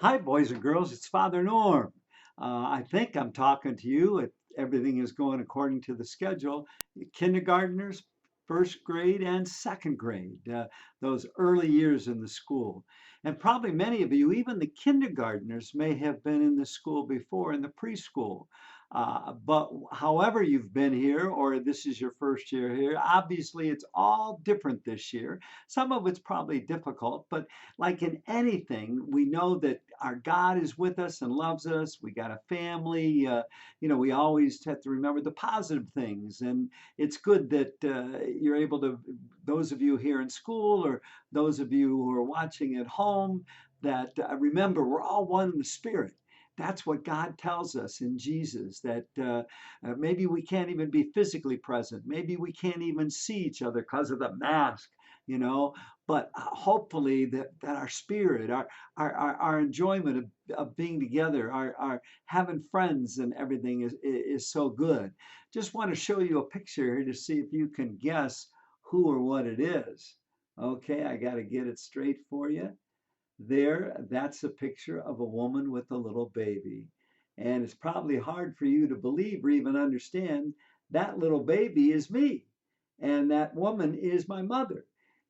Hi, boys and girls. It's Father Norm. I think I'm talking to you. Everything is going according to the schedule. Kindergartners, first grade, and second grade, those early years in the school. And probably many of you, even the kindergartners, may have been in the school before in the preschool. But however you've been here, or this is your first year here, obviously it's all different this year. Some of it's probably difficult, but like in anything, we know that our God is with us and loves us. We got a family. We always have to remember the positive things. And it's good that you're able to, those of you here in school or those of you who are watching at home, that remember we're all one in the Spirit. That's what God tells us in Jesus, that maybe we can't even be physically present. Maybe we can't even see each other because of the mask, you know, but hopefully that our spirit, our enjoyment of being together, our having friends and everything is so good. Just want to show you a picture here to see if you can guess who or what it is. Okay, I got to get it straight for you. There, that's a picture of a woman with a little baby. And it's probably hard for you to believe or even understand that little baby is me. And that woman is my mother.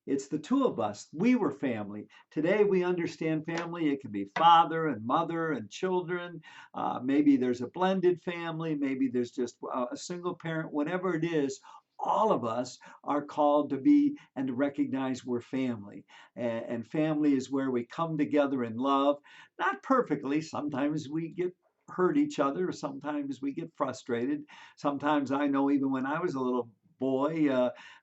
It's the two of us. We were family. Today we understand family. It can be father and mother and children. Maybe there's a blended family. Maybe there's just a single parent. Whatever it is, all of us are called to be and to recognize we're family. And family is where we come together in love, not perfectly. Sometimes we get hurt each other. Sometimes we get frustrated. Sometimes I know even when I was a little boy,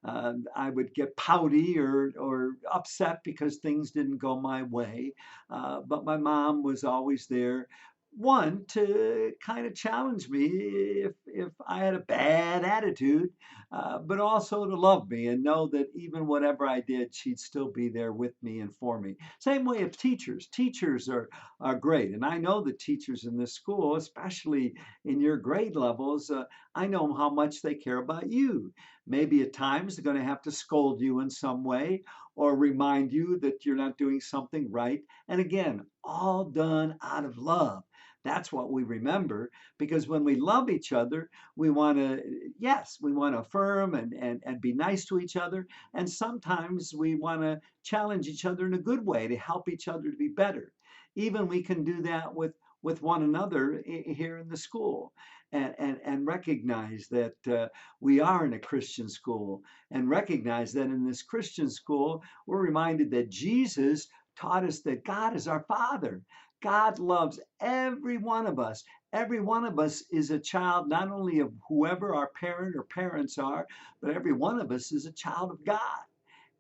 I would get pouty or upset because things didn't go my way. But my mom was always there. One, to kind of challenge me if I had a bad attitude, but also to love me and know that even whatever I did, she'd still be there with me and for me. Same way of teachers. Teachers are great. And I know the teachers in this school, especially in your grade levels, I know how much they care about you. Maybe at times they're going to have to scold you in some way or remind you that you're not doing something right. And again, all done out of love. That's what we remember, because when we love each other, we want to, yes, we want to affirm and be nice to each other. And sometimes we want to challenge each other in a good way to help each other to be better. Even we can do that with one another here in the school, and recognize that we are in a Christian school, and recognize that in this Christian school, we're reminded that Jesus taught us that God is our Father. God loves every one of us. Every one of us is a child, not only of whoever our parent or parents are, but every one of us is a child of God.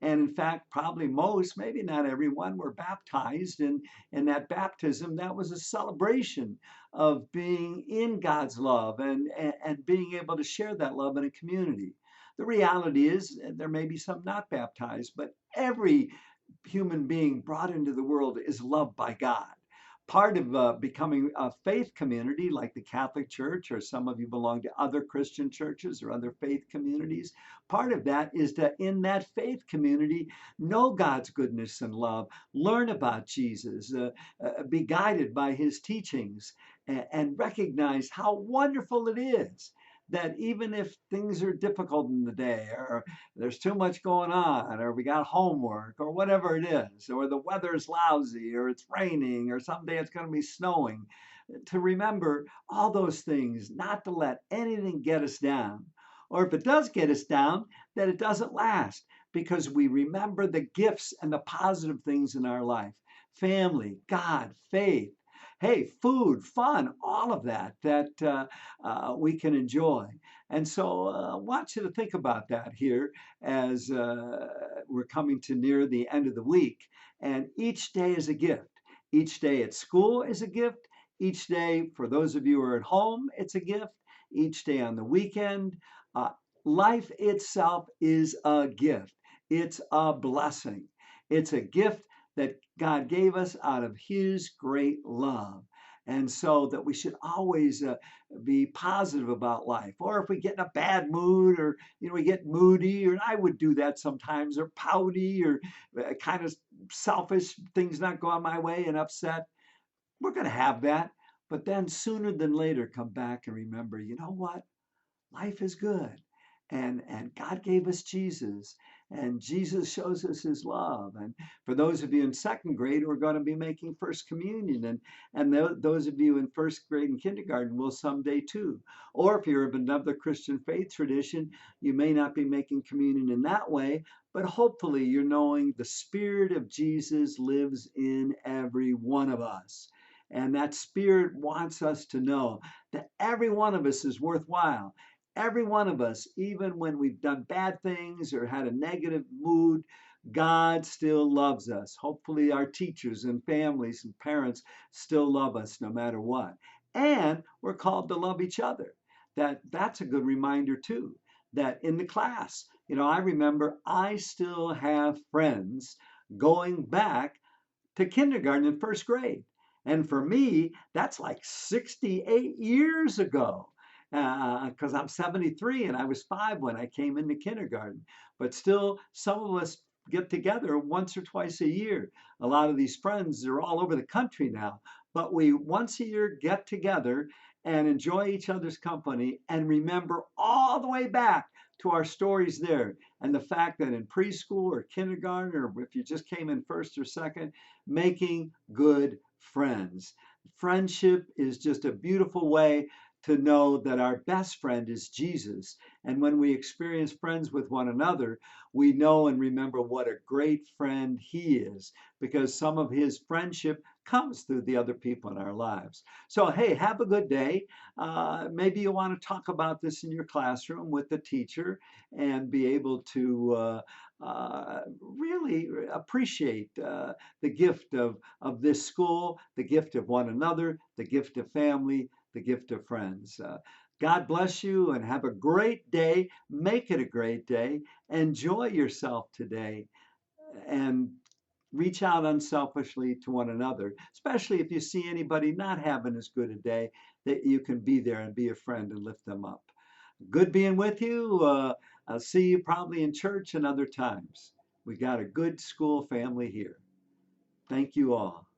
And in fact, probably most, maybe not everyone, were baptized. And in that baptism, that was a celebration of being in God's love and being able to share that love in a community. The reality is, there may be some not baptized, but every human being brought into the world is loved by God. Part of becoming a faith community like the Catholic Church, or some of you belong to other Christian churches or other faith communities, part of that is to, in that faith community, know God's goodness and love, learn about Jesus, be guided by his teachings, and recognize how wonderful it is that even if things are difficult in the day, or there's too much going on, or we got homework, or whatever it is, or the weather's lousy, or it's raining, or someday it's going to be snowing, to remember all those things, not to let anything get us down. Or if it does get us down, that it doesn't last, because we remember the gifts and the positive things in our life: family, God, faith, hey, food, fun, all of that we can enjoy. And so I want you to think about that here as we're coming to near the end of the week. And each day is a gift. Each day at school is a gift. Each day, for those of you who are at home, it's a gift. Each day on the weekend. Uh, Life itself is a gift. It's a blessing. It's a gift that God gave us out of his great love. And so that we should always be positive about life. Or if we get in a bad mood, or we get moody, or I would do that sometimes, or pouty, or kind of selfish, things not going my way and upset. We're going to have that. But then sooner than later, come back and remember, you know what? Life is good. And God gave us Jesus, and Jesus shows us his love. And for those of you in second grade, we're going to be making first communion. And those of you in first grade and kindergarten will someday too. Or if you're of another Christian faith tradition, you may not be making communion in that way, but hopefully you're knowing the Spirit of Jesus lives in every one of us. And that Spirit wants us to know that every one of us is worthwhile. Every one of us, even when we've done bad things or had a negative mood, God still loves us. Hopefully, our teachers and families and parents still love us no matter what. And we're called to love each other. That's a good reminder too. That in the class, I remember I still have friends going back to kindergarten and first grade. And for me, that's like 68 years ago because I'm 73 and I was 5 when I came into kindergarten. But still, some of us get together once or twice a year. A lot of these friends are all over the country now, but we once a year get together and enjoy each other's company and remember all the way back to our stories there. And the fact that in preschool or kindergarten, or if you just came in first or second, making good friends. Friendship is just a beautiful way to know that our best friend is Jesus. And when we experience friends with one another, we know and remember what a great friend he is because some of his friendship comes through the other people in our lives. So, hey, have a good day. Maybe you want to talk about this in your classroom with the teacher and be able to really appreciate the gift of this school, the gift of one another, the gift of family, the gift of friends. God bless you and have a great day. Make it a great day. Enjoy yourself today and reach out unselfishly to one another, especially if you see anybody not having as good a day, that you can be there and be a friend and lift them up. Good being with you. I'll see you probably in church and other times. We got a good school family here. Thank you all.